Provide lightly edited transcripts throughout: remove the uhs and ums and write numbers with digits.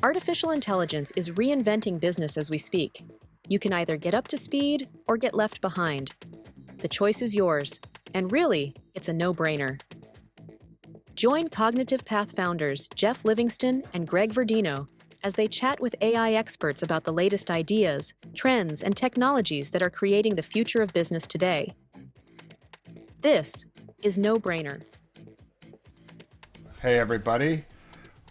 Artificial intelligence is reinventing business as we speak. You can either get up to speed or get left behind. The choice is yours, and really, it's a no-brainer. Join Cognitive Path founders Geoff Livingston and Greg Verdino as they chat with AI experts about the latest ideas, trends, and technologies that are creating the future of business today. This is No Brainer. Hey, everybody.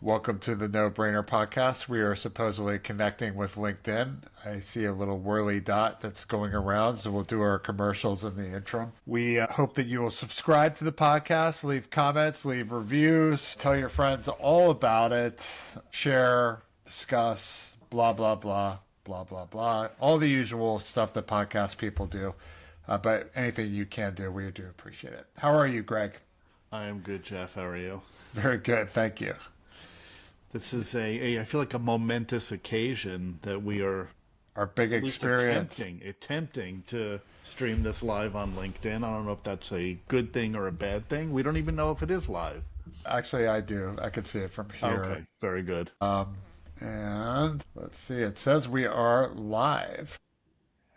Welcome to the No Brainer podcast. We are supposedly connecting with LinkedIn. I see a little whirly dot that's going around, so we'll do our commercials in the interim. We hope that you will subscribe to the podcast, leave comments, leave reviews, tell your friends all about it, share, discuss, blah, blah, blah, blah, blah, blah. All the usual stuff that podcast people do. But anything you can do, we do appreciate it. How are you, Greg? I am good, Geoff. How are you? Very good. Thank you. This is I feel like a momentous occasion that we are our big experience. Attempting to stream this live on LinkedIn. I don't know if that's a good thing or a bad thing. We don't even know if it is live. Actually, I do. I can see it from here. Okay, very good. And let's see. It says we are live.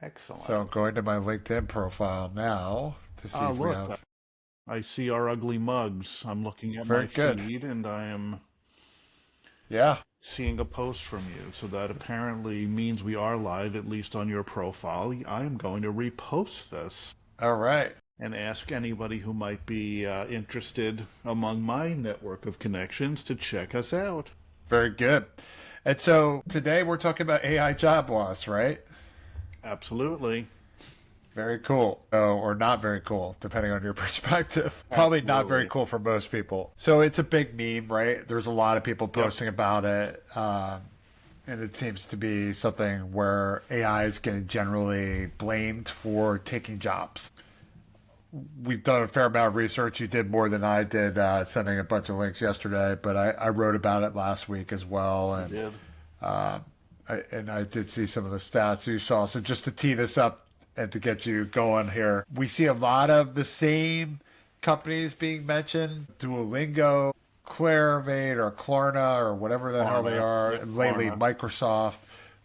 Excellent. So I'm going to my LinkedIn profile now to see if we have... I see our ugly mugs. I'm looking at my feed, and I am seeing a post from you. So that apparently means we are live, at least on your profile. I am going to repost this. All right. And ask anybody who might be interested among my network of connections to check us out. Very good. And so today we're talking about AI job loss, right? Absolutely. Very cool. Or not very cool, depending on your perspective. Probably not very cool for most people. So it's a big meme, right? There's a lot of people posting about it. And it seems to be something where AI is getting generally blamed for taking jobs. We've done a fair amount of research. You did more than I did, sending a bunch of links yesterday, but I wrote about it last week as well. And, I did see some of the stats you saw. So just to tee this up and to get you going here, we see a lot of the same companies being mentioned: Duolingo, Clarivate, or Klarna, or whatever the hell they are. And lately, Microsoft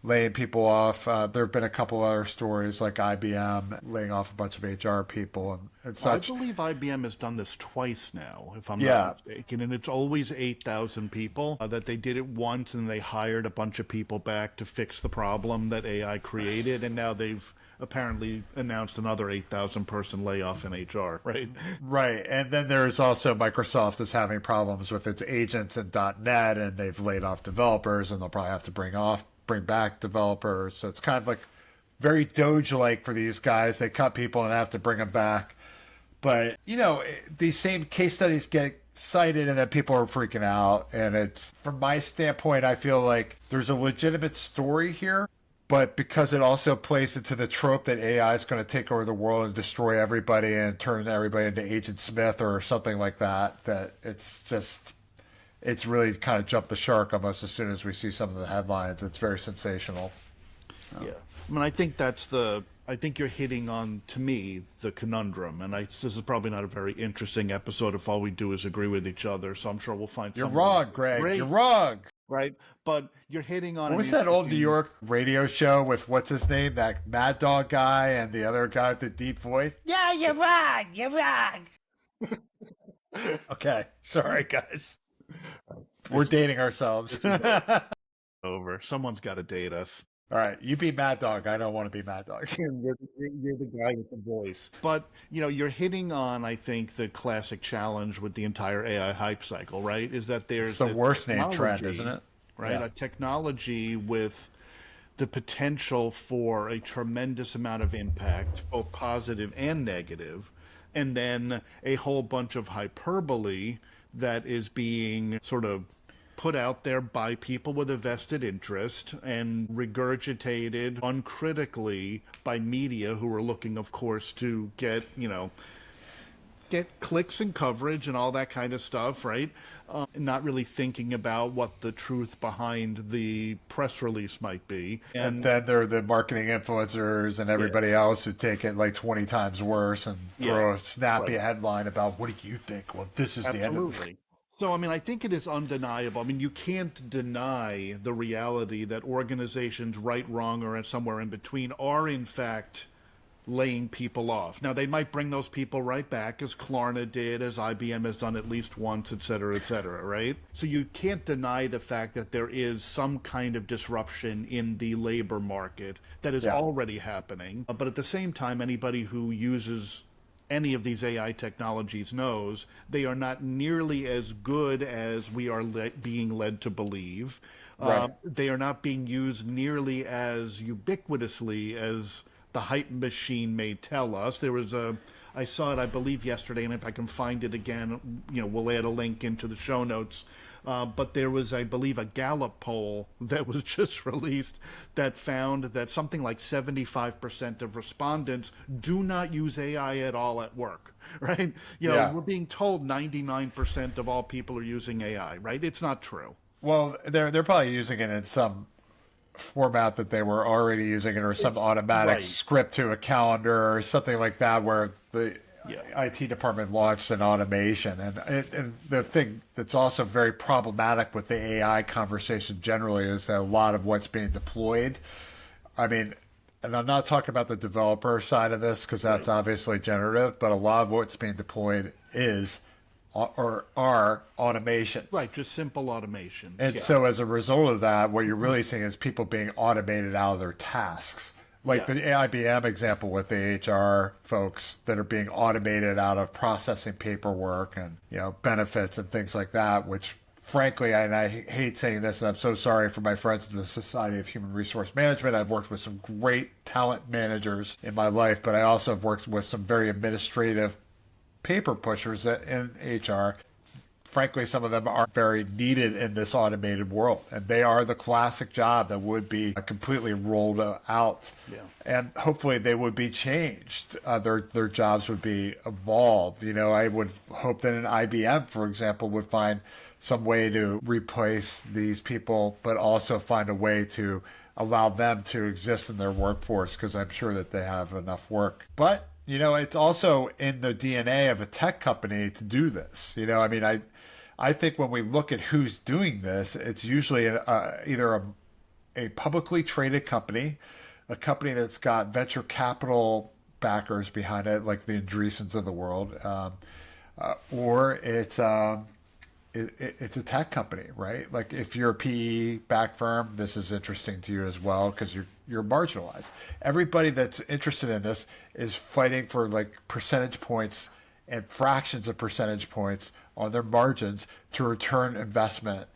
laying people off. There have been a couple other stories like IBM laying off a bunch of HR people and such. I believe IBM has done this twice now, if I'm not mistaken, and it's always 8,000 people. That they did it once and they hired a bunch of people back to fix the problem that AI created, and now they've apparently announced another 8,000 person layoff in HR, right? Right. And then there's also Microsoft is having problems with its agents and .NET, and they've laid off developers, and they'll probably have to bring back developers. So it's kind of like very Doge-like for these guys. They cut people and have to bring them back. But, you know, these same case studies get cited and then people are freaking out. And it's, from my standpoint, I feel like there's a legitimate story here. But because it also plays into the trope that AI is going to take over the world and destroy everybody and turn everybody into Agent Smith or something like that, that it's really kind of jumped the shark almost as soon as we see some of the headlines. It's very sensational. Yeah. I mean, I think you're hitting on, to me, the conundrum. And this is probably not a very interesting episode if all we do is agree with each other. So I'm sure we'll find You're wrong, Greg. Great. You're wrong. Right? But you're hitting on... What was that old New York radio show with, what's his name, that Mad Dog guy and the other guy with the deep voice? Yeah, you're wrong. You're wrong. Okay. Sorry, guys. We're dating ourselves. Over. Someone's got to date us. All right. You be Mad Dog. I don't want to be Mad Dog. You're the guy with the voice. But, you know, you're hitting on, I think, the classic challenge with the entire AI hype cycle, right? Is that there's the worst name trend, isn't it? Right? Yeah. A technology with the potential for a tremendous amount of impact, both positive and negative, and then a whole bunch of hyperbole that is being sort of put out there by people with a vested interest and regurgitated uncritically by media who are looking, of course, to get clicks and coverage and all that kind of stuff, right? Not really thinking about what the truth behind the press release might be. And then there are the marketing influencers and everybody else who take it like 20 times worse and throw a snappy headline about, what do you think? Well, this is the end of it. So, I mean, I think it is undeniable. I mean, you can't deny the reality that organizations, right, wrong, or somewhere in between, are in fact laying people off. Now, they might bring those people right back, as Klarna did, as IBM has done at least once, et cetera, right? So you can't deny the fact that there is some kind of disruption in the labor market that is Yeah. already happening. But at the same time, anybody who uses any of these AI technologies knows they are not nearly as good as we are being led to believe. Right. They are not being used nearly as ubiquitously as the hype machine may tell us. I saw it, I believe, yesterday, and if I can find it again, we'll add a link into the show notes. But there was, I believe, a Gallup poll that was just released that found that something like 75% of respondents do not use AI at all at work, right? Yeah. We're being told 99% of all people are using AI, right? It's not true. Well, they're probably using it in some format that they were already using it, or some It's automatic right. script to a calendar or something like that, where the Yeah. IT department launched an automation. And the thing that's also very problematic with the AI conversation generally is that a lot of what's being deployed, I mean, and I'm not talking about the developer side of this because that's obviously generative, but a lot of what's being deployed is or are automations. Right, just simple automations. And Yeah. so as a result of that, what you're really seeing is people being automated out of their tasks. Like Yeah. the IBM example with the HR folks that are being automated out of processing paperwork and, benefits and things like that, which frankly, and I hate saying this, and I'm so sorry for my friends in the Society of Human Resource Management. I've worked with some great talent managers in my life, but I also have worked with some very administrative paper pushers in HR. Frankly, some of them are very needed in this automated world, and they are the classic job that would be completely rolled out. Yeah. And hopefully they would be changed. Their jobs would be evolved. I would hope that an IBM, for example, would find some way to replace these people, but also find a way to allow them to exist in their workforce, because I'm sure that they have enough work. But it's also in the DNA of a tech company to do this. I think when we look at who's doing this, it's usually either a publicly traded company, a company that's got venture capital backers behind it, like the Andreessens of the world, or it's a tech company, right? Like if you're a PE backed firm, this is interesting to you as well because you're marginalized. Everybody that's interested in this is fighting for like percentage points and fractions of percentage points on their margins to return investment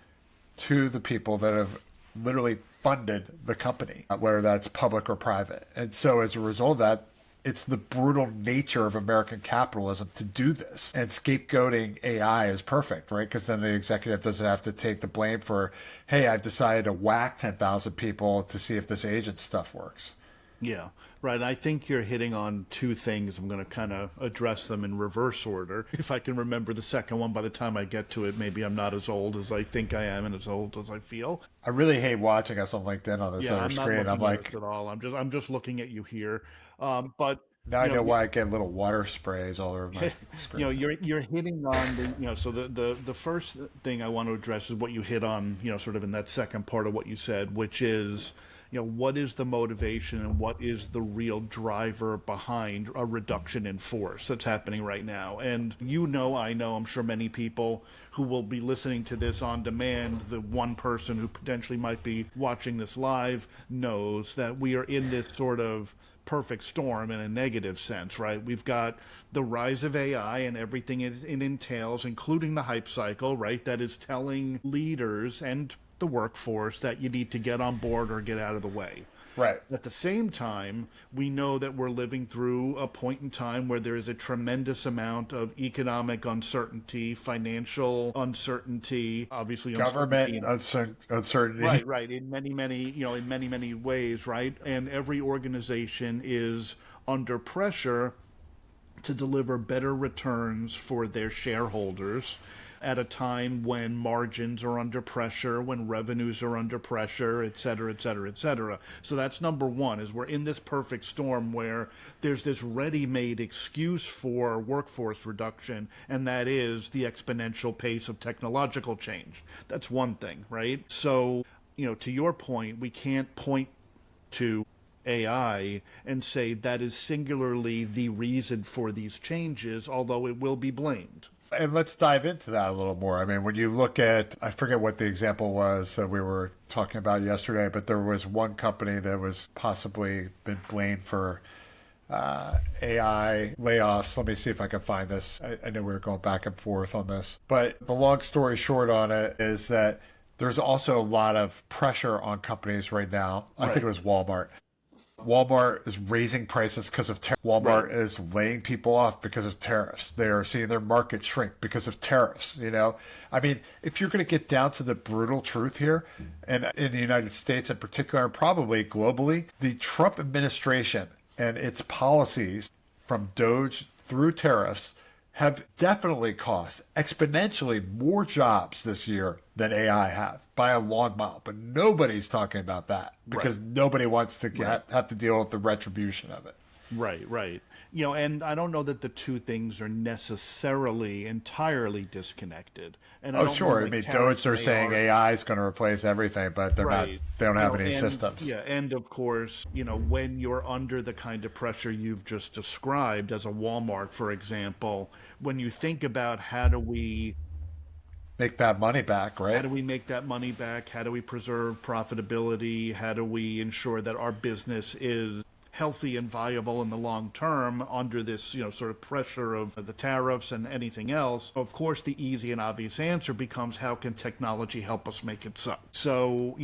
to the people that have literally funded the company, whether that's public or private. And so as a result of that, it's the brutal nature of American capitalism to do this. And scapegoating AI is perfect, right? Because then the executive doesn't have to take the blame for, hey, I've decided to whack 10,000 people to see if this agent stuff works. Yeah, right. I think you're hitting on two things. I'm going to kind of address them in reverse order. If I can remember the second one by the time I get to it, maybe I'm not as old as I think I am and as old as I feel. I really hate watching us on LinkedIn on this Yeah, other I'm not screen. looking I'm at like, us at all. I'm just looking at you here. But now I you know, know why I get little water sprays all over my screen. you're hitting on so the first thing I want to address is what you hit on, sort of in that second part of what you said, which is, what is the motivation and what is the real driver behind a reduction in force that's happening right now. And I know, I'm sure many people who will be listening to this on demand, the one person who potentially might be watching this live knows that we are in this sort of perfect storm in a negative sense, right? We've got the rise of AI and everything it entails, including the hype cycle, right? That is telling leaders and the workforce that you need to get on board or get out of the way. Right. At the same time, we know that we're living through a point in time where there is a tremendous amount of economic uncertainty, financial uncertainty, obviously Government uncertainty. Right. In many ways, right? And every organization is under pressure to deliver better returns for their shareholders. at a time when margins are under pressure, when revenues are under pressure, et cetera, et cetera, et cetera. So that's number one, is we're in this perfect storm where there's this ready-made excuse for workforce reduction, and that is the exponential pace of technological change. That's one thing, right? So, to your point, we can't point to AI and say that is singularly the reason for these changes, although it will be blamed. And let's dive into that a little more. I mean, when you look at, I forget what the example was that we were talking about yesterday, but there was one company that was possibly been blamed for AI layoffs. Let me see if I can find this. I know we were going back and forth on this, but the long story short on it is that there's also a lot of pressure on companies right now. I think it was Walmart. Walmart is raising prices because of tariffs. Walmart is laying people off because of tariffs. They are seeing their market shrink because of tariffs. I mean, if you're going to get down to the brutal truth here, and in the United States in particular, and probably globally, the Trump administration and its policies from DOGE through tariffs have definitely cost exponentially more jobs this year than AI have by a long mile. But nobody's talking about that because nobody wants to have to deal with the retribution of it. Right. And I don't know that the two things are necessarily entirely disconnected. And I don't sure. mean, DOGE are saying AI is going to replace everything, but they're not. They don't have any systems. Yeah, and of course, when you're under the kind of pressure you've just described as a Walmart, for example, when you think about how do we make that money back, right? How do we make that money back? How do we preserve profitability? How do we ensure that our business is healthy and viable in the long term under this, sort of pressure of the tariffs and anything else? Of course, the easy and obvious answer becomes, how can technology help us make it so? So,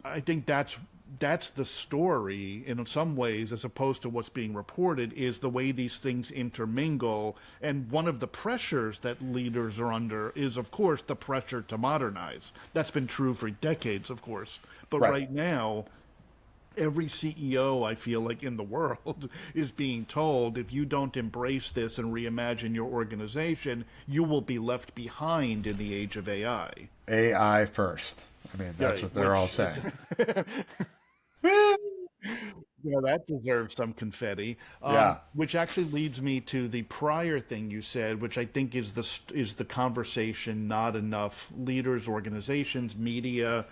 I think that's the story in some ways, as opposed to what's being reported, is the way these things intermingle. And one of the pressures that leaders are under is, of course, the pressure to modernize. That's been true for decades, of course. But right now, every CEO, I feel like, in the world is being told, if you don't embrace this and reimagine your organization, you will be left behind in the age of AI. AI first. I mean, that's what they're all saying. Yeah, that deserves some confetti. Which actually leads me to the prior thing you said, which I think is the conversation not enough leaders, organizations, media,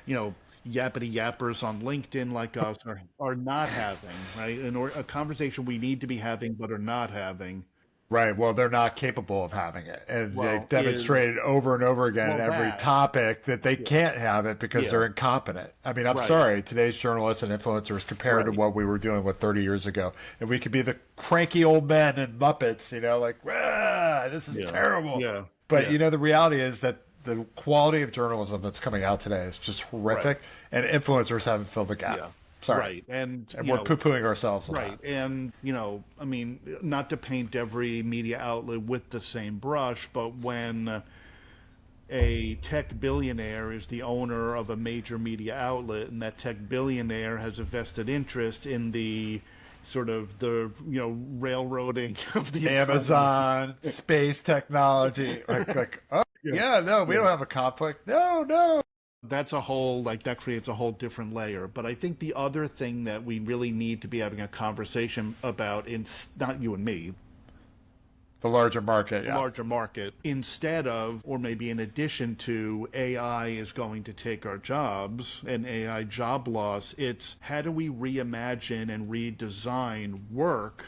yappity yappers on LinkedIn like us are not having, right? A conversation we need to be having but are not having. Right. Well, they're not capable of having it. And they've demonstrated over and over again in every topic that they can't have it because they're incompetent. I mean, I'm sorry, today's journalists and influencers compared to what we were dealing with 30 years ago. And we could be the cranky old men and Muppets, like, this is terrible. Yeah. But, the reality is that the quality of journalism that's coming out today is just horrific. And influencers haven't filled the gap. Yeah. Sorry. Right. And we're poo-pooing ourselves. Right. And, I mean, not to paint every media outlet with the same brush, but when a tech billionaire is the owner of a major media outlet, and that tech billionaire has a vested interest in the sort of the, railroading of the Amazon, space technology, we don't have a conflict. No. That's that creates a whole different layer. But I think the other thing that we really need to be having a conversation about, not you and me, the larger market, larger market, instead of, or maybe in addition to, AI is going to take our jobs and AI job loss, it's how do we reimagine and redesign work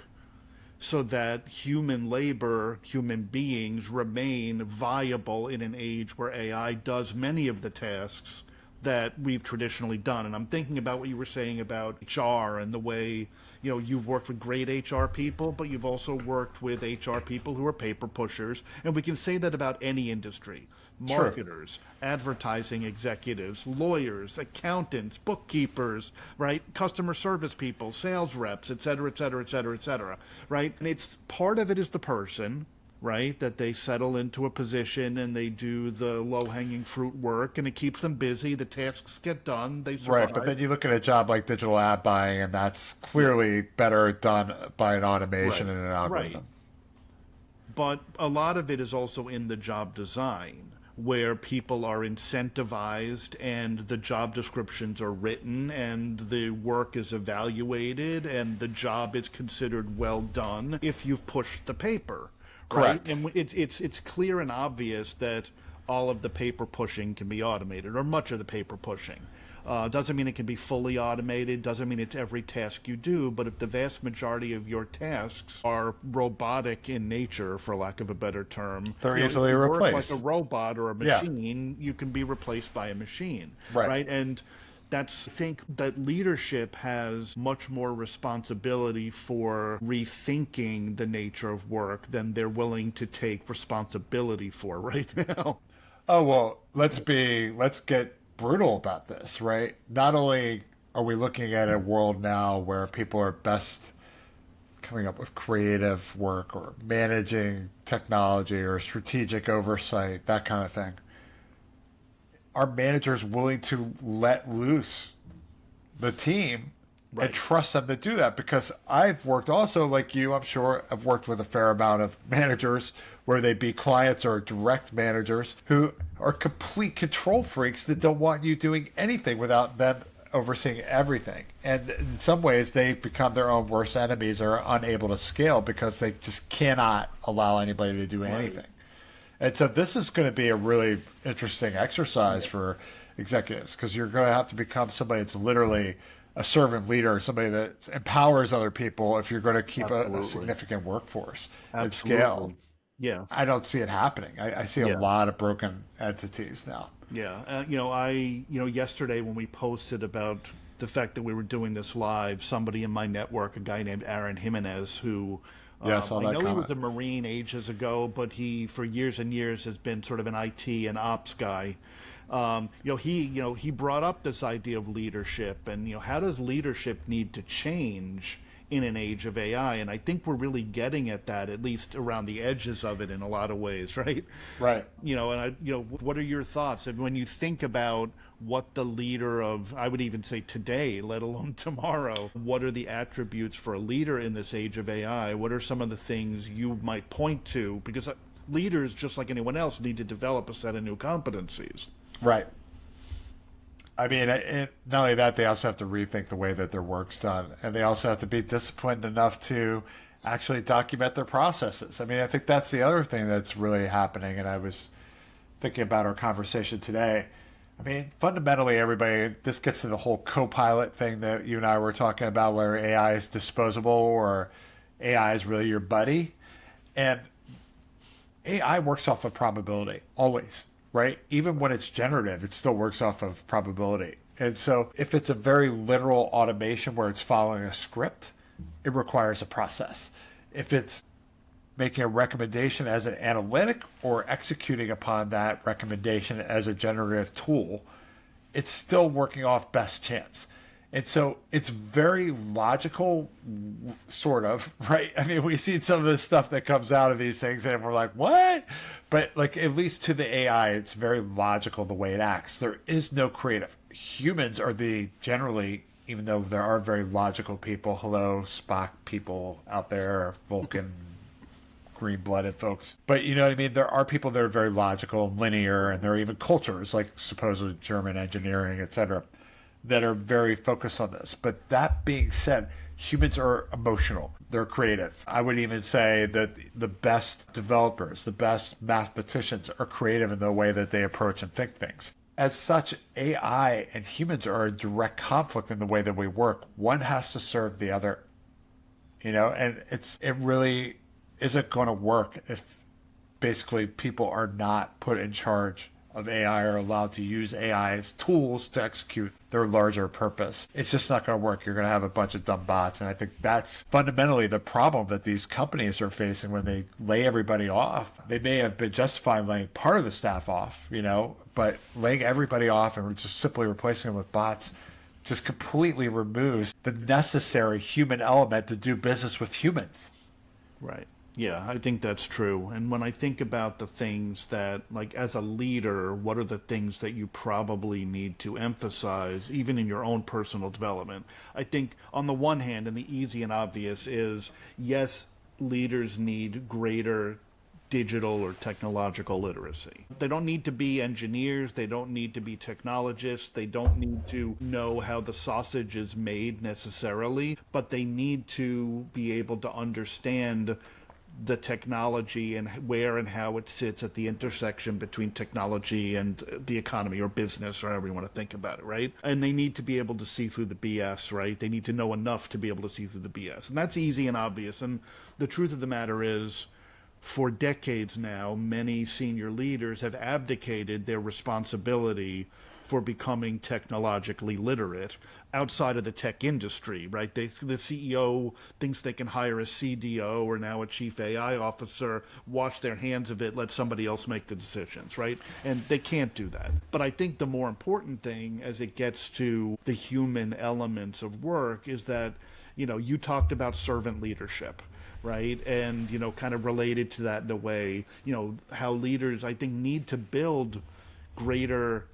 so that human labor, human beings remain viable in an age where AI does many of the tasks that we've traditionally done. And I'm thinking about what you were saying about HR and the way, you've worked with great HR people, but you've also worked with HR people who are paper pushers. And we can say that about any industry. Marketers, advertising executives, lawyers, accountants, bookkeepers, right? Customer service people, sales reps, et cetera, et cetera, et cetera, et cetera, right? And it's part of it is the person, right? That they settle into a position and they do the low-hanging fruit work, and it keeps them busy. The tasks get done. They survive. Right, but then you look at a job like digital ad buying, and that's clearly better done by an automation and an algorithm. Right. but a lot of it is also in the job design, where people are incentivized and the job descriptions are written and the work is evaluated and the job is considered well done if you've pushed the paper. Right? Correct. And it's clear and obvious that all of the paper pushing can be automated, or much of the paper pushing. Doesn't mean it can be fully automated, doesn't mean it's every task you do, but if the vast majority of your tasks are robotic in nature, for lack of a better term, They're you know, easily if you work replaced. like a robot or a Yeah. machine, you can be replaced by a machine, Right. And I think that leadership has much more responsibility for rethinking the nature of work than they're willing to take responsibility for right now. Oh, well, let's get brutal about this, right? Not only are we looking at a world now where people are best coming up with creative work or managing technology or strategic oversight, that kind of thing. Are managers willing to let loose the team and trust them to do that? Because I've worked also, like you, I'm sure, I've worked with a fair amount of managers, where they be clients or direct managers, who are complete control freaks that don't want you doing anything without them overseeing everything. And in some ways, they become their own worst enemies or are unable to scale because they just cannot allow anybody to do anything. And so this is going to be a really interesting exercise for executives, because you're going to have to become somebody that's literally a servant leader, somebody that empowers other people if you're going to keep a significant workforce at scale. Yeah. I don't see it happening. I see a lot of broken entities now. Yeah. Yesterday when we posted about the fact that we were doing this live, somebody in my network, a guy named Aaron Jimenez, who Yeah, I saw that know he comment. was a Marine ages ago, but he, for years and years, has been sort of an IT and ops guy. He brought up this idea of leadership, and how does leadership need to change in an age of AI? And I think we're really getting at that, at least around the edges of it, in a lot of ways, right? Right. What are your thoughts? And when you think about what the leader of, I would even say today, let alone tomorrow, what are the attributes for a leader in this age of AI? What are some of the things you might point to? Because leaders, just like anyone else, need to develop a set of new competencies. Right. I mean, not only that, they also have to rethink the way that their work's done. And they also have to be disciplined enough to actually document their processes. I mean, I think that's the other thing that's really happening. And I was thinking about our conversation today. I mean, fundamentally, everybody, this gets to the whole co-pilot thing that you and I were talking about, where AI is disposable or AI is really your buddy. And AI works off of probability, always. Right? Even when it's generative, it still works off of probability. And so if it's a very literal automation where it's following a script, it requires a process. If it's making a recommendation as an analytic or executing upon that recommendation as a generative tool, it's still working off best chance. And so it's very logical, sort of, right? I mean, we see some of the stuff that comes out of these things and we're like, what? But like, at least to the AI, it's very logical the way it acts. There is no creative. Humans are generally, even though there are very logical people, hello, Spock people out there, Vulcan, green-blooded folks. But you know what I mean? There are people that are very logical and linear, and there are even cultures like supposedly German engineering, etc., that are very focused on this. But that being said, humans are emotional. They're creative. I would even say that the best developers, the best mathematicians are creative in the way that they approach and think things. As such, AI and humans are in direct conflict in the way that we work. One has to serve the other, and it really isn't going to work if basically people are not put in charge of AI or allowed to use AI as tools to execute their larger purpose. It's just not going to work. You're going to have a bunch of dumb bots. And I think that's fundamentally the problem that these companies are facing when they lay everybody off. They may have been justified laying part of the staff off, but laying everybody off and just simply replacing them with bots just completely removes the necessary human element to do business with humans. Right. Yeah, I think that's true. And when I think about the things that, like, as a leader, what are the things that you probably need to emphasize, even in your own personal development? I think, on the one hand, and the easy and obvious is, yes, leaders need greater digital or technological literacy. They don't need to be engineers, they don't need to be technologists, they don't need to know how the sausage is made necessarily, but they need to be able to understand the technology and where and how it sits at the intersection between technology and the economy or business or however you want to think about it, right? And they need to be able to see through the BS, right? They need to know enough to be able to see through the BS. And that's easy and obvious. And the truth of the matter is, for decades now, many senior leaders have abdicated their responsibility for becoming technologically literate outside of the tech industry, right? The CEO thinks they can hire a CDO or now a chief AI officer, wash their hands of it, let somebody else make the decisions, right? And they can't do that. But I think the more important thing as it gets to the human elements of work is that, you talked about servant leadership, right? And, kind of related to that in a way, how leaders, I think, need to build greater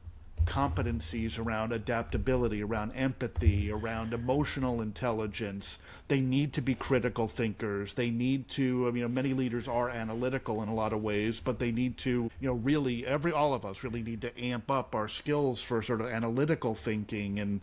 competencies around adaptability, around empathy, around emotional intelligence. They need to be critical thinkers. They need to, many leaders are analytical in a lot of ways, but they need to, really, all of us really need to amp up our skills for sort of analytical thinking and,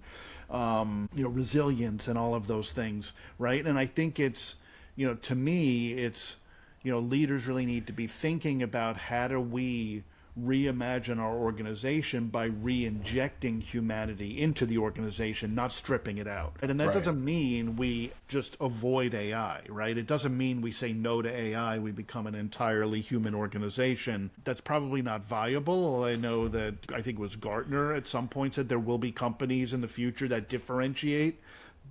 resilience and all of those things, right? And I think it's, to me, it's, leaders really need to be thinking about how do we reimagine our organization by re-injecting humanity into the organization, not stripping it out. And that doesn't mean we just avoid AI, right? It doesn't mean we say no to AI, we become an entirely human organization. That's probably not viable. I know that, I think it was Gartner at some point said there will be companies in the future that differentiate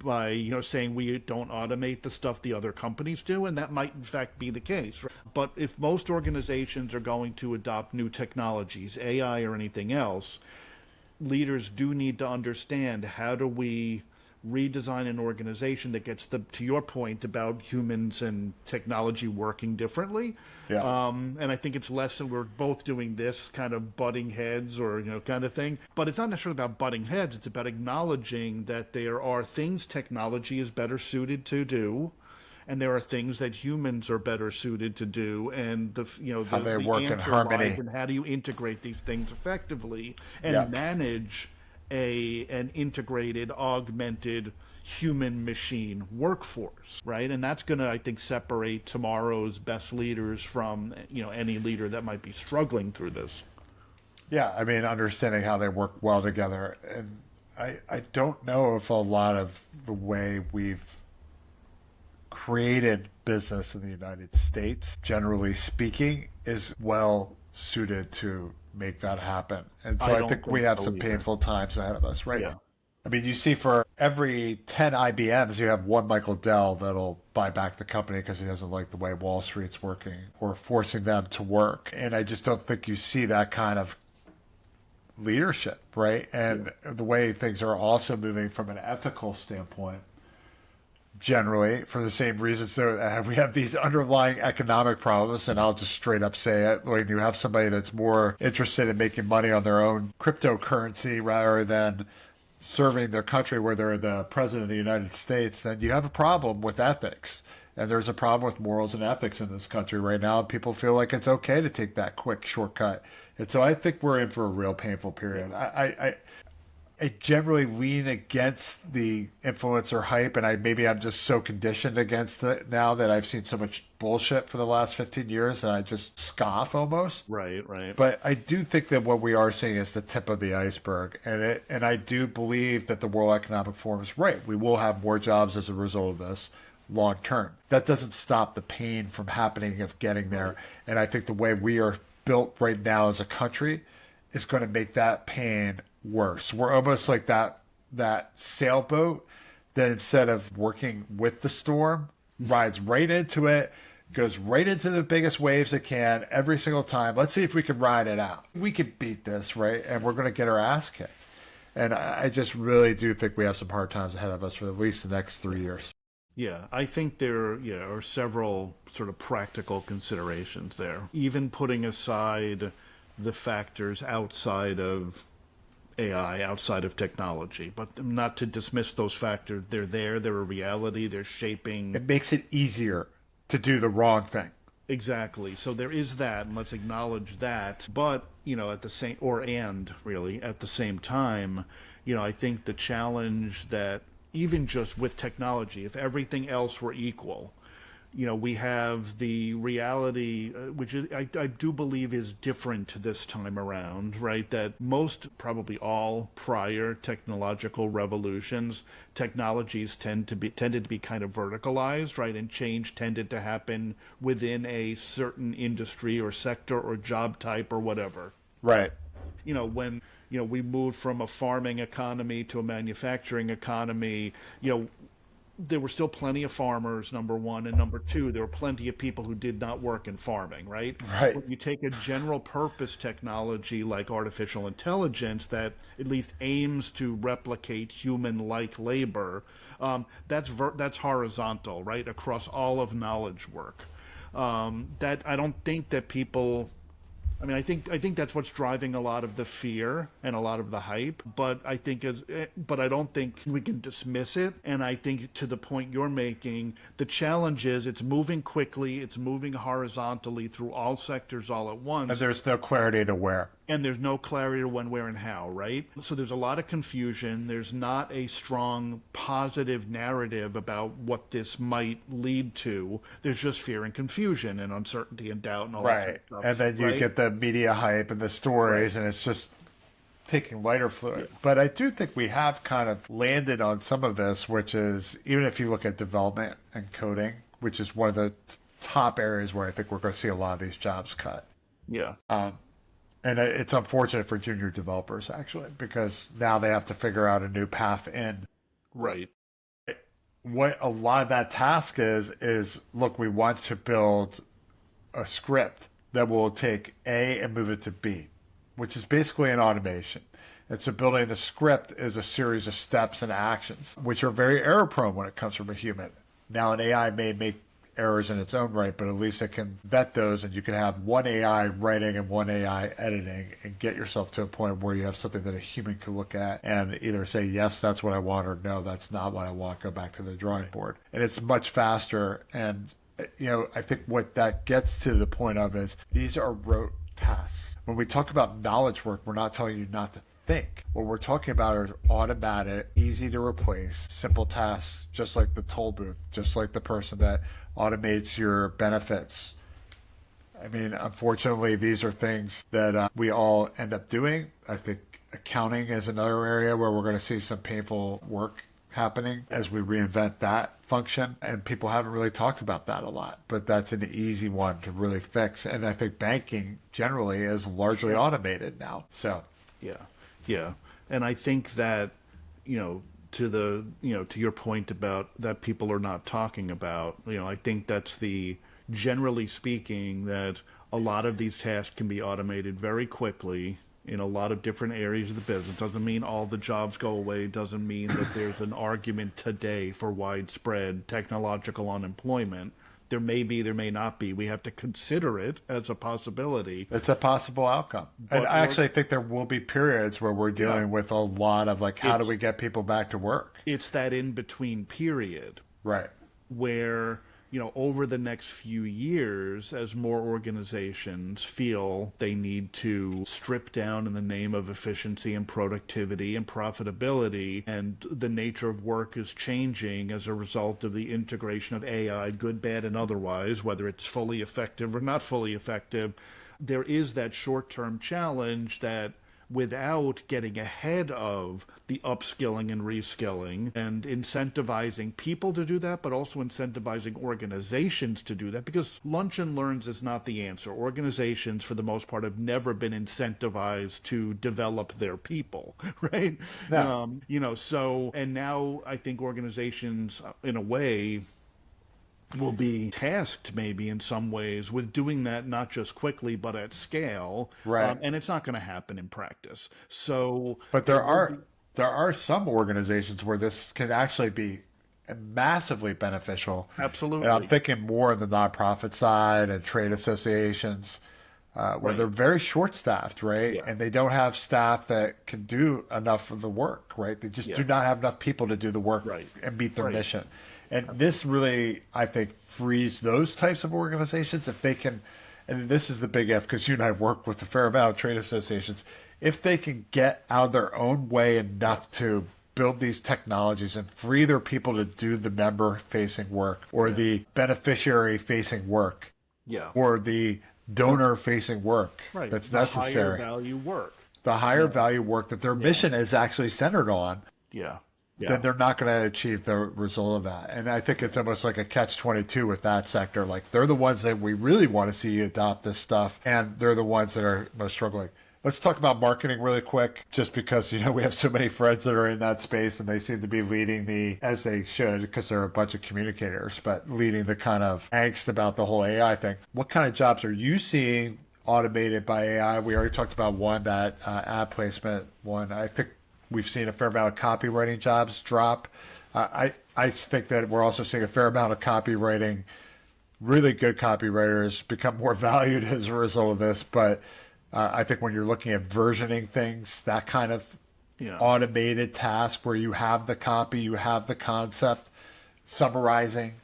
by saying we don't automate the stuff the other companies do, and that might in fact be the case. But if most organizations are going to adopt new technologies, AI or anything else, leaders do need to understand how do we redesign an organization that gets to your point about humans and technology working differently. Yeah. And I think it's less that we're both doing this kind of butting heads or, kind of thing. But it's not necessarily about butting heads. It's about acknowledging that there are things technology is better suited to do, and there are things that humans are better suited to do, and how they work in harmony. And how do you integrate these things effectively and manage an integrated, augmented human machine workforce, right? And that's going to, I think, separate tomorrow's best leaders from, any leader that might be struggling through this. Yeah, I mean, understanding how they work well together. And I don't know if a lot of the way we've created business in the United States, generally speaking, is well suited to make that happen. And so I think we have some painful times ahead of us, right? Yeah. I mean, you see for every 10 IBMs, you have one Michael Dell that'll buy back the company because he doesn't like the way Wall Street's working or forcing them to work. And I just don't think you see that kind of leadership, right? And the way things are also moving from an ethical standpoint, generally, for the same reasons that we have these underlying economic problems, and I'll just straight up say it, when you have somebody that's more interested in making money on their own cryptocurrency rather than serving their country where they're the president of the United States, then you have a problem with ethics. And there's a problem with morals and ethics in this country right now. People feel like it's okay to take that quick shortcut. And so I think we're in for a real painful period. I generally lean against the influencer hype, and I'm just so conditioned against it now that I've seen so much bullshit for the last 15 years and I just scoff almost. Right. But I do think that what we are seeing is the tip of the iceberg, and I do believe that the World Economic Forum is right. We will have more jobs as a result of this long term. That doesn't stop the pain from happening of getting there, and I think the way we are built right now as a country is going to make that pain worse. We're almost like that sailboat that instead of working with the storm, rides right into it, goes right into the biggest waves it can every single time. Let's see if we can ride it out. We can beat this, right? And we're going to get our ass kicked. And I just really do think we have some hard times ahead of us for at least the next 3 years. Yeah, I think there are several sort of practical considerations there. Even putting aside the factors outside of AI, outside of technology, but not to dismiss those factors. They're there, they're a reality, they're shaping. It makes it easier to do the wrong thing. Exactly. So there is that, and let's acknowledge that. But, at the same, or and really, at the same time, I think the challenge that even just with technology, if everything else were equal, we have the reality, which I do believe is different this time around, right? That most, probably all prior technological revolutions, technologies tended to be kind of verticalized, right? And change tended to happen within a certain industry or sector or job type or whatever. Right. When we moved from a farming economy to a manufacturing economy, there were still plenty of farmers, number one, and number two, there were plenty of people who did not work in farming, right? Right. When you take a general purpose technology like artificial intelligence that at least aims to replicate human-like labor, that's horizontal, right, across all of knowledge work. That I don't think that people. I mean, I think that's what's driving a lot of the fear and a lot of the hype. But I don't think we can dismiss it. And I think to the point you're making, the challenge is it's moving quickly, it's moving horizontally through all sectors all at once. And there's no clarity to where. And there's no clarity to when, where, and how, right? So there's a lot of confusion. There's not a strong positive narrative about what this might lead to. There's just fear and confusion and uncertainty and doubt and all that sort of stuff. And then you get the media hype and the stories, and it's just taking lighter fluid. Yeah. But I do think we have kind of landed on some of this, which is, even if you look at development and coding, which is one of the top areas where I think we're going to see a lot of these jobs cut. Yeah. And it's unfortunate for junior developers, actually, because now they have to figure out a new path in. Right. What a lot of that task is, look, we want to build a script that will take A and move it to B, which is basically an automation. And so building the script is a series of steps and actions, which are very error prone when it comes from a human. Now, an AI may make errors in its own right, but at least it can vet those, and you can have one AI writing and one AI editing and get yourself to a point where you have something that a human can look at and either say, yes, that's what I want, or no, that's not what I want, go back to the drawing board. And it's much faster. And, I think what that gets to the point of is these are rote tasks. When we talk about knowledge work, we're not telling you not to think. What we're talking about are automatic, easy to replace, simple tasks, just like the toll booth, just like the person that automates your benefits. I mean, unfortunately, these are things that we all end up doing. I think accounting is another area where we're going to see some painful work happening as we reinvent that function. And people haven't really talked about that a lot, but that's an easy one to really fix. And I think banking generally is largely automated now. So, yeah. And I think that, to your point about that people are not talking about, I think that's generally speaking, that a lot of these tasks can be automated very quickly in a lot of different areas of the business. Doesn't mean all the jobs go away. Doesn't mean that there's an argument today for widespread technological unemployment. There may be, there may not be. We have to consider it as a possibility. It's a possible outcome. And I actually think there will be periods where we're dealing with a lot of how do we get people back to work? It's that in-between period. Right. Where, over the next few years, as more organizations feel they need to strip down in the name of efficiency and productivity and profitability, and the nature of work is changing as a result of the integration of AI, good, bad, and otherwise, whether it's fully effective or not fully effective, there is that short-term challenge that without getting ahead of the upskilling and reskilling and incentivizing people to do that, but also incentivizing organizations to do that, because lunch and learns is not the answer. Organizations, for the most part, have never been incentivized to develop their people, right? No. And now I think organizations, in a way, will be tasked maybe in some ways with doing that, not just quickly, but at scale. Right. And it's not going to happen in practice. So, but there are some organizations where this can actually be massively beneficial. Absolutely. And I'm thinking more on the nonprofit side and trade associations. where Right. they're very short staffed, right? Yeah. And they don't have staff that can do enough of the work, right? They just Yeah. do not have enough people to do the work Right. and meet their Right. mission. And this really, I think, frees those types of organizations if they can, and this is the big F because you and I work with a fair amount of trade associations, if they can get out of their own way enough to build these technologies and free their people to do the member facing work or the beneficiary facing work Yeah. or the donor facing work Right. that's The higher necessary, value work. the higher value work that their mission is actually centered on, Yeah. Yeah. then they're not going to achieve the result of that. And I think it's almost like a catch-22 with that sector. Like they're the ones that we really want to see adopt this stuff, and they're the ones that are most struggling. Let's talk about marketing really quick, just because, we have so many friends that are in that space and they seem to be leading as they should, because they're a bunch of communicators, but leading the kind of angst about the whole AI thing. What kind of jobs are you seeing automated by AI? We already talked about one, that ad placement one. I think we've seen a fair amount of copywriting jobs drop. I think that we're also seeing a fair amount of copywriting, really good copywriters become more valued as a result of this, but I think when you're looking at versioning things, that kind of automated task where you have the copy, you have the concept, summarizing,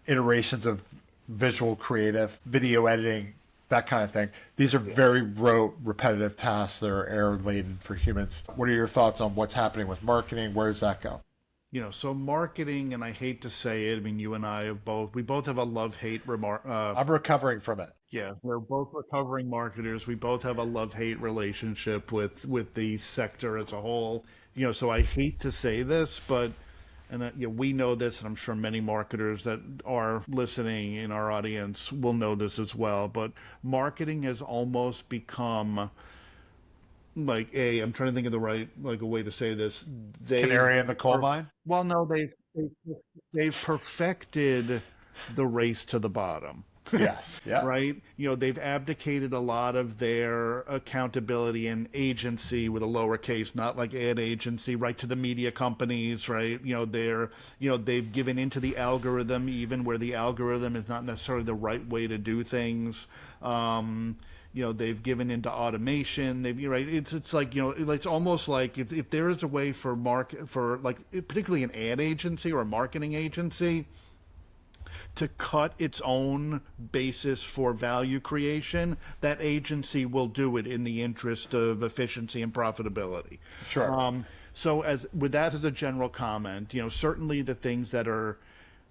iterations of visual creative, video editing, that kind of thing. These are very rote, repetitive tasks that are error-laden for humans. What are your thoughts on what's happening with marketing? Where does that go? So marketing, and I hate to say it, I mean, you and I we both have a love-hate I'm recovering from it. yeah, we're both recovering marketers. We both have a love-hate relationship with the sector as a whole. So I hate to say this, but we know this, and I'm sure many marketers that are listening in our audience will know this as well. But marketing has almost become like I'm trying to think of the right a way to say this. Canary in the coal mine? Well, no, they've perfected the race to the bottom. Yes. Yeah. Right? They've abdicated a lot of their accountability and agency with a lowercase, not like ad agency, right, to the media companies, right? They've given into the algorithm, even where the algorithm is not necessarily the right way to do things. They've given into automation. It's like, it's almost like if there is a way for particularly an ad agency or a marketing agency to cut its own basis for value creation, that agency will do it in the interest of efficiency and profitability. Sure. So with that as a general comment, certainly the things that are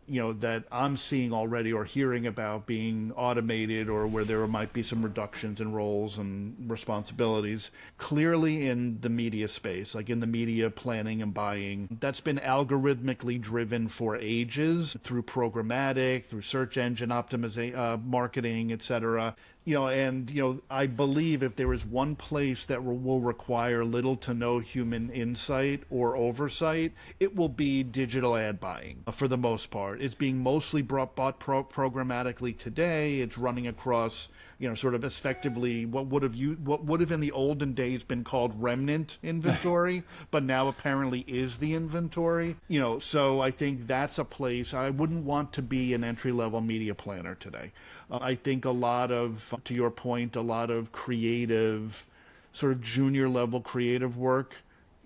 that I'm seeing already or hearing about being automated, or where there might be some reductions in roles and responsibilities, clearly in the media space, like in the media planning and buying. That's been algorithmically driven for ages through programmatic, through search engine optimization, marketing, etc. I believe if there is one place that will require little to no human insight or oversight, it will be digital ad buying for the most part. It's being mostly bought programmatically today. It's running across, sort of effectively what would have in the olden days been called remnant inventory, but now apparently is the inventory. So I think that's a place I wouldn't want to be an entry-level media planner today. I think to your point, a lot of creative, sort of junior level creative work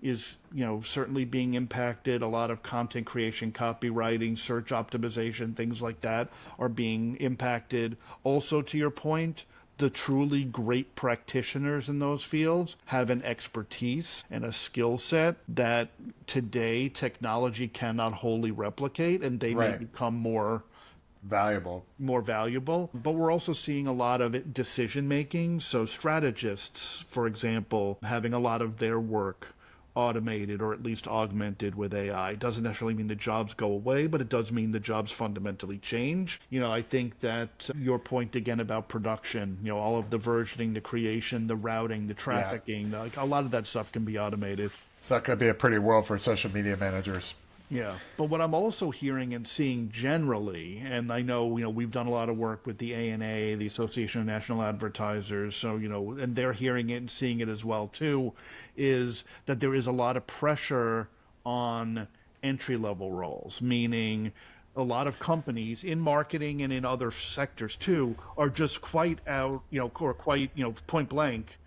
is, certainly being impacted. A lot of content creation, copywriting, search optimization, things like that are being impacted. Also, to your point, the truly great practitioners in those fields have an expertise and a skill set that today technology cannot wholly replicate, and they may become more valuable. But we're also seeing a lot of decision making. So strategists, for example, having a lot of their work automated or at least augmented with AI. Doesn't necessarily mean the jobs go away, but it does mean the jobs fundamentally change. I think that your point again about production, all of the versioning, the creation, the routing, the trafficking, like a lot of that stuff can be automated. It's not going to be a pretty world for social media managers. Yeah. But what I'm also hearing and seeing generally, and I know, we've done a lot of work with the ANA, the Association of National Advertisers, so, and they're hearing it and seeing it as well too, is that there is a lot of pressure on entry-level roles, meaning a lot of companies in marketing and in other sectors too are just quite out, or quite, point blank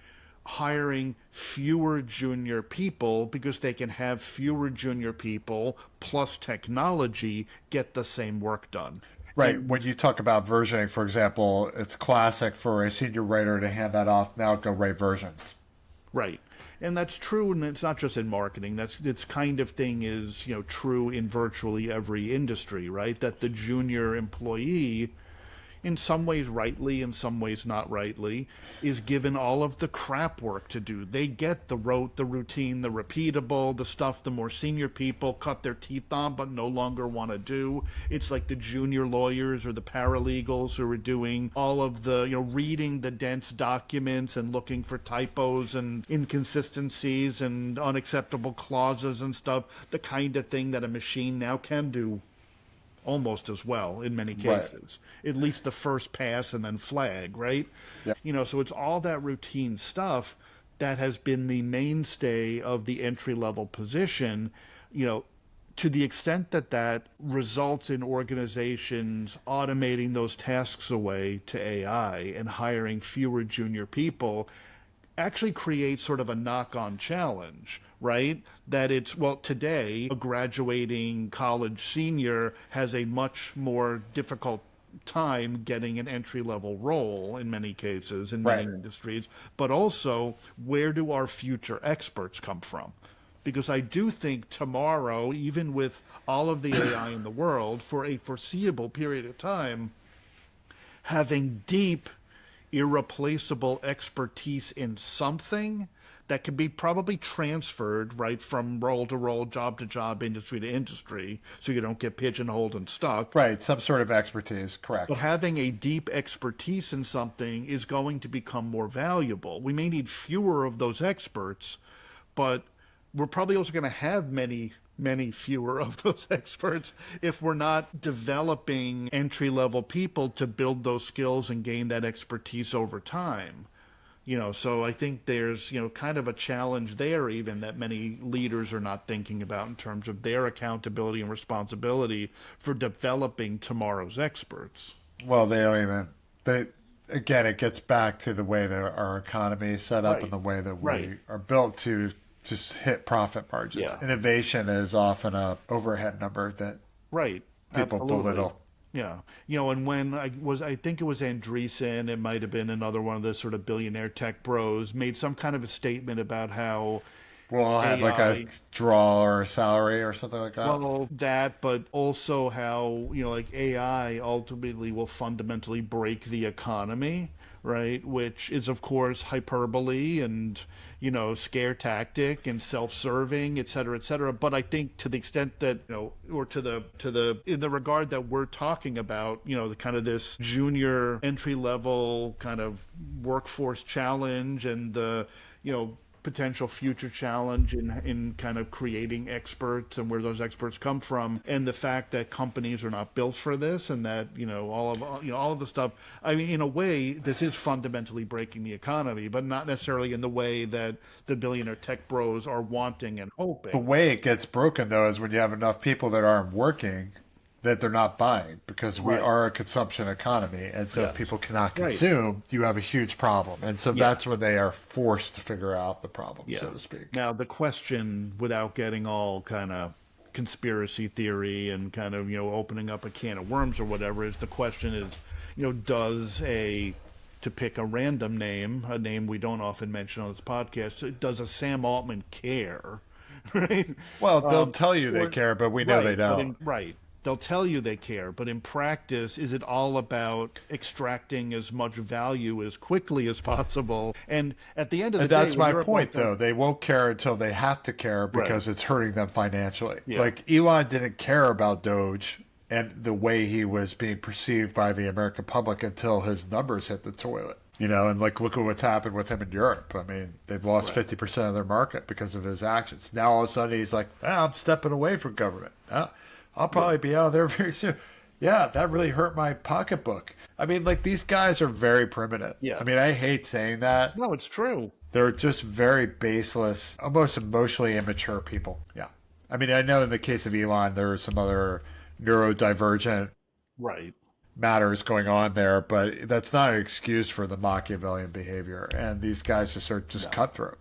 hiring fewer junior people because they can have fewer junior people plus technology get the same work done. Right. And When you talk about versioning, for example, it's classic for a senior writer to hand that off. Now go write versions. right. And that's true, and it's not just in marketing. This kind of thing is, true in virtually every industry, right? That the junior employee, in some ways rightly, in some ways not rightly, is given all of the crap work to do. They get the routine, the repeatable, the stuff the more senior people cut their teeth on but no longer want to do. It's like the junior lawyers or the paralegals who are doing all of the, reading the dense documents and looking for typos and inconsistencies and unacceptable clauses and stuff, the kind of thing that a machine now can do almost as well in many cases. Right. At least the first pass and then flag, right? Yeah. So it's all that routine stuff that has been the mainstay of the entry level position, to the extent that that results in organizations automating those tasks away to AI and hiring fewer junior people actually creates sort of a knock-on challenge, right? That it's, well, today, a graduating college senior has a much more difficult time getting an entry-level role in many cases, in many industries, but also, where do our future experts come from? Because I do think tomorrow, even with all of the AI in the world, for a foreseeable period of time, having deep, irreplaceable expertise in something that can be probably transferred right from role to role, job to job, industry to industry, so you don't get pigeonholed and stuck. Right, some sort of expertise, correct. But having a deep expertise in something is going to become more valuable. We may need fewer of those experts, but we're probably also going to have many fewer of those experts if we're not developing entry-level people to build those skills and gain that expertise over time. So I think there's, kind of a challenge there even that many leaders are not thinking about in terms of their accountability and responsibility for developing tomorrow's experts. Well, again, it gets back to the way that our economy is set up and the way that we are built to just hit profit margins. Yeah. Innovation is often a overhead number that people belittle. Yeah. And when I think it was Andreessen, it might have been another one of the sort of billionaire tech bros, made some kind of a statement about how we'll have like a draw or a salary or something like that. Well, that, but also how, like AI ultimately will fundamentally break the economy, right? Which is, of course, hyperbole and, scare tactic and self-serving, et cetera, but I think to the extent that, or in the regard that we're talking about, the kind of this junior entry-level kind of workforce challenge and the, potential future challenge in kind of creating experts and where those experts come from, and the fact that companies are not built for this, and that all of the stuff. I mean, in a way, this is fundamentally breaking the economy, but not necessarily in the way that the billionaire tech bros are wanting and hoping. The way it gets broken, though, is when you have enough people that aren't working that they're not buying, because we are a consumption economy. And so if people cannot consume, you have a huge problem. And so that's when they are forced to figure out the problem, so to speak. Now, the question, without getting all kind of conspiracy theory and kind of, opening up a can of worms or whatever, is the question is, to pick a random name, a name we don't often mention on this podcast, does a Sam Altman care? Right? Well, they'll tell you they care, but we know they don't. They'll tell you they care, but in practice, is it all about extracting as much value as quickly as possible? And at the end of the day, that's my point, though. They won't care until they have to care because it's hurting them financially. Yeah. Like Elon didn't care about Doge and the way he was being perceived by the American public until his numbers hit the toilet. And look at what's happened with him in Europe. I mean, they've lost 50% of their market because of his actions. Now all of a sudden he's like, I'm stepping away from government. I'll probably be out of there very soon. Yeah, that really hurt my pocketbook. I mean, these guys are very primitive. Yeah. I mean, I hate saying that. No, it's true. They're just very baseless, almost emotionally immature people. Yeah. I mean, I know in the case of Elon, there are some other neurodivergent Right. matters going on there, but that's not an excuse for the Machiavellian behavior. And these guys just are just cutthroat.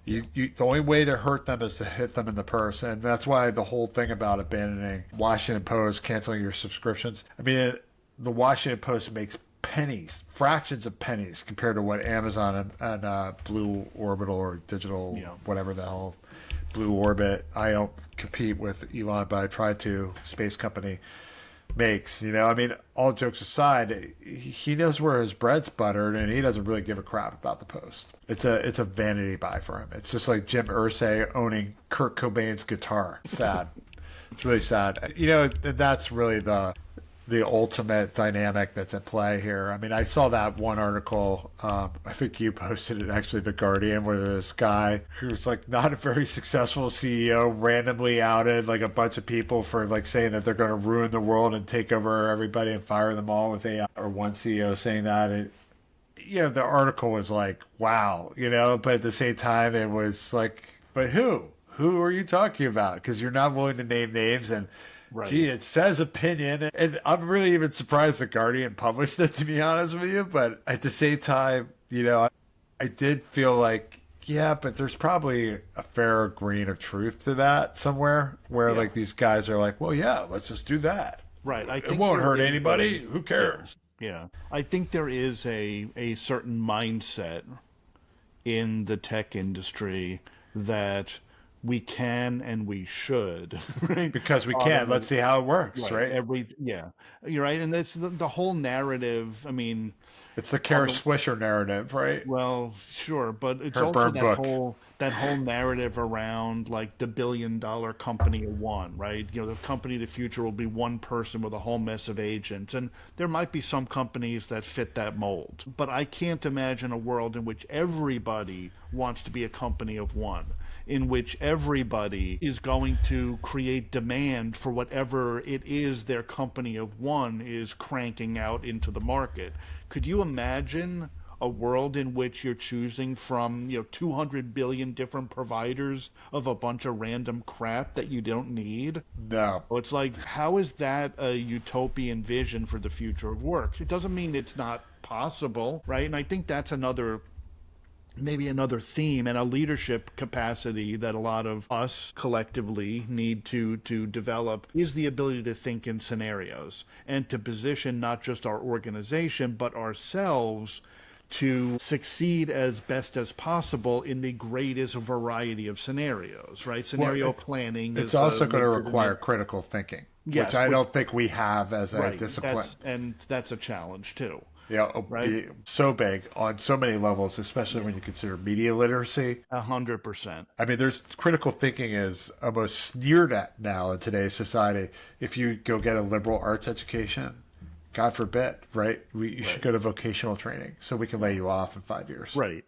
The only way to hurt them is to hit them in the purse, and that's why the whole thing about abandoning Washington Post, canceling your subscriptions. I mean, the Washington Post makes pennies, fractions of pennies, compared to what Amazon and Blue Orbital or Digital, whatever the hell, Blue Orbit. I don't compete with Elon, but I try to. Space company makes. I mean, all jokes aside, he knows where his bread's buttered, and he doesn't really give a crap about the Post. It's a vanity buy for him. It's just like Jim Irsay owning Kurt Cobain's guitar. Sad. It's really sad. That's really the ultimate dynamic that's at play here. I mean, I saw that one article, I think you posted it actually, The Guardian, where this guy who's like not a very successful CEO randomly outed like a bunch of people for like saying that they're going to ruin the world and take over everybody and fire them all with AI, or one CEO saying that. And, the article was like, wow, but at the same time it was like, but who? Who are you talking about? Because you're not willing to name names, and right. Gee, it says opinion, and I'm really even surprised the Guardian published it, to be honest with you. But at the same time, I did feel like, yeah, but there's probably a fair grain of truth to that somewhere, where like these guys are like, well, yeah, let's just do that. Right. I think it won't hurt anybody. Who cares? Yeah. I think there is a certain mindset in the tech industry that we can and we should, right? Because we can. Let's see how it works, right? You're right. And that's the whole narrative. I mean, it's the Kara Swisher narrative, right? Well, sure, but it's also that whole narrative around like the $1 billion company of one, right? The company of the future will be one person with a whole mess of agents, and there might be some companies that fit that mold, but I can't imagine a world in which everybody wants to be a company of one, in which everybody is going to create demand for whatever it is their company of one is cranking out into the market. Could you imagine a world in which you're choosing from 200 billion different providers of a bunch of random crap that you don't need? No. It's like, how is that a utopian vision for the future of work? It doesn't mean it's not possible, right? And I think that's maybe another theme and a leadership capacity that a lot of us collectively need to develop, is the ability to think in scenarios and to position not just our organization but ourselves to succeed as best as possible in the greatest variety of scenarios, right? Scenario planning. It's also going to require critical thinking, which I don't think we have as a discipline. That's a challenge too. Yeah, right? So big on so many levels, especially when you consider media literacy. 100%. I mean, there's critical thinking is almost sneered at now in today's society. If you go get a liberal arts education, God forbid, right? You should go to vocational training so we can lay you off in 5 years. Right.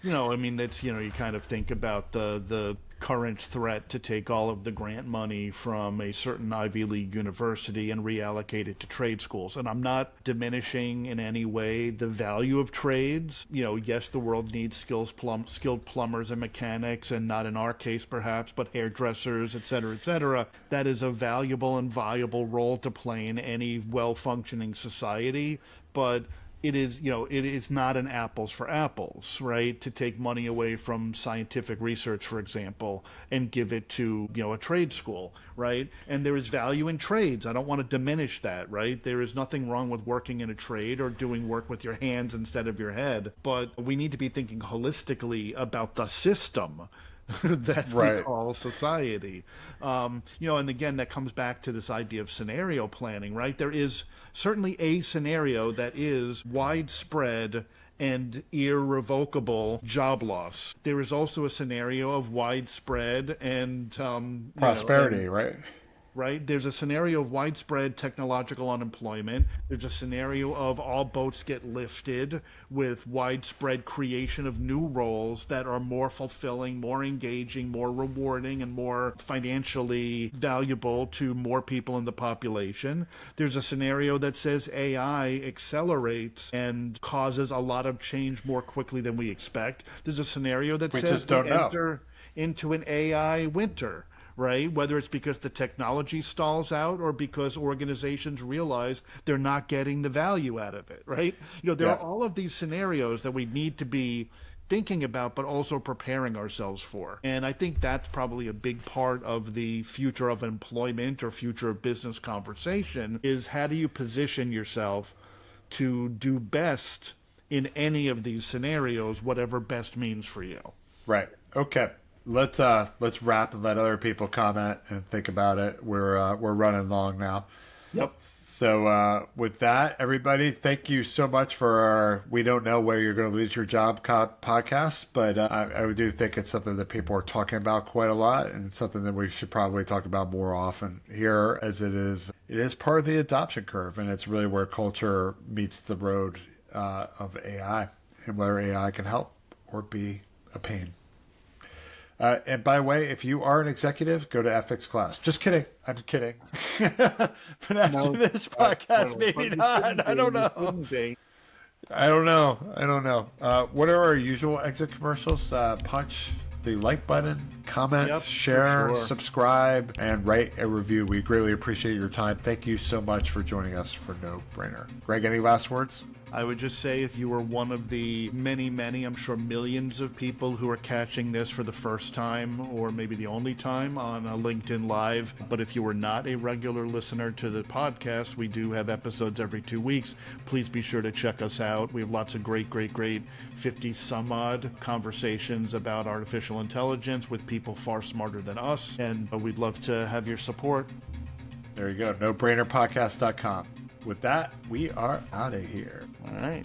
I mean, that's, you kind of think about the current threat to take all of the grant money from a certain Ivy League university and reallocate it to trade schools. And I'm not diminishing in any way the value of trades. Yes, the world needs skilled plumbers and mechanics, and not in our case perhaps, but hairdressers, et cetera, et cetera. That is a valuable and viable role to play in any well-functioning society. But it is not an apples for apples, right? To take money away from scientific research, for example, and give it to, a trade school, right? And there is value in trades. I don't want to diminish that, right? There is nothing wrong with working in a trade or doing work with your hands instead of your head. But we need to be thinking holistically about the system that we call society. And again, that comes back to this idea of scenario planning, right? There is certainly a scenario that is widespread and irrevocable job loss. There is also a scenario of widespread and prosperity, right? Right? There's a scenario of widespread technological unemployment. There's a scenario of all boats get lifted with widespread creation of new roles that are more fulfilling, more engaging, more rewarding, and more financially valuable to more people in the population. There's a scenario that says AI accelerates and causes a lot of change more quickly than we expect. There's a scenario that says we enter into an AI winter. right? Whether it's because the technology stalls out or because organizations realize they're not getting the value out of it, right? There are all of these scenarios that we need to be thinking about, but also preparing ourselves for. And I think that's probably a big part of the future of employment or future of business conversation is how do you position yourself to do best in any of these scenarios, whatever best means for you. Right. Okay. Let's wrap and let other people comment and think about it. We're running long now. Yep. So with that, everybody, thank you so much for our We Don't Know Where You're Going to Lose Your Job podcast. But I do think it's something that people are talking about quite a lot, and it's something that we should probably talk about more often here, as it is part of the adoption curve, and it's really where culture meets the road of AI, and whether AI can help or be a pain. And by the way, if you are an executive, go to ethics class. Just kidding. I'm kidding. But after this podcast, maybe not. I don't know. I don't know. What are our usual exit commercials? Punch the like button, comment, share, subscribe, and write a review. We greatly appreciate your time. Thank you so much for joining us for No Brainer. Greg, any last words? I would just say if you were one of the many, I'm sure millions of people who are catching this for the first time or maybe the only time on a LinkedIn Live, but if you were not a regular listener to the podcast, we do have episodes every 2 weeks. Please be sure to check us out. We have lots of great 50 some odd conversations about artificial intelligence with people far smarter than us, and we'd love to have your support. There you go. NoBrainerPodcast.com. With that, we are out of here. All right.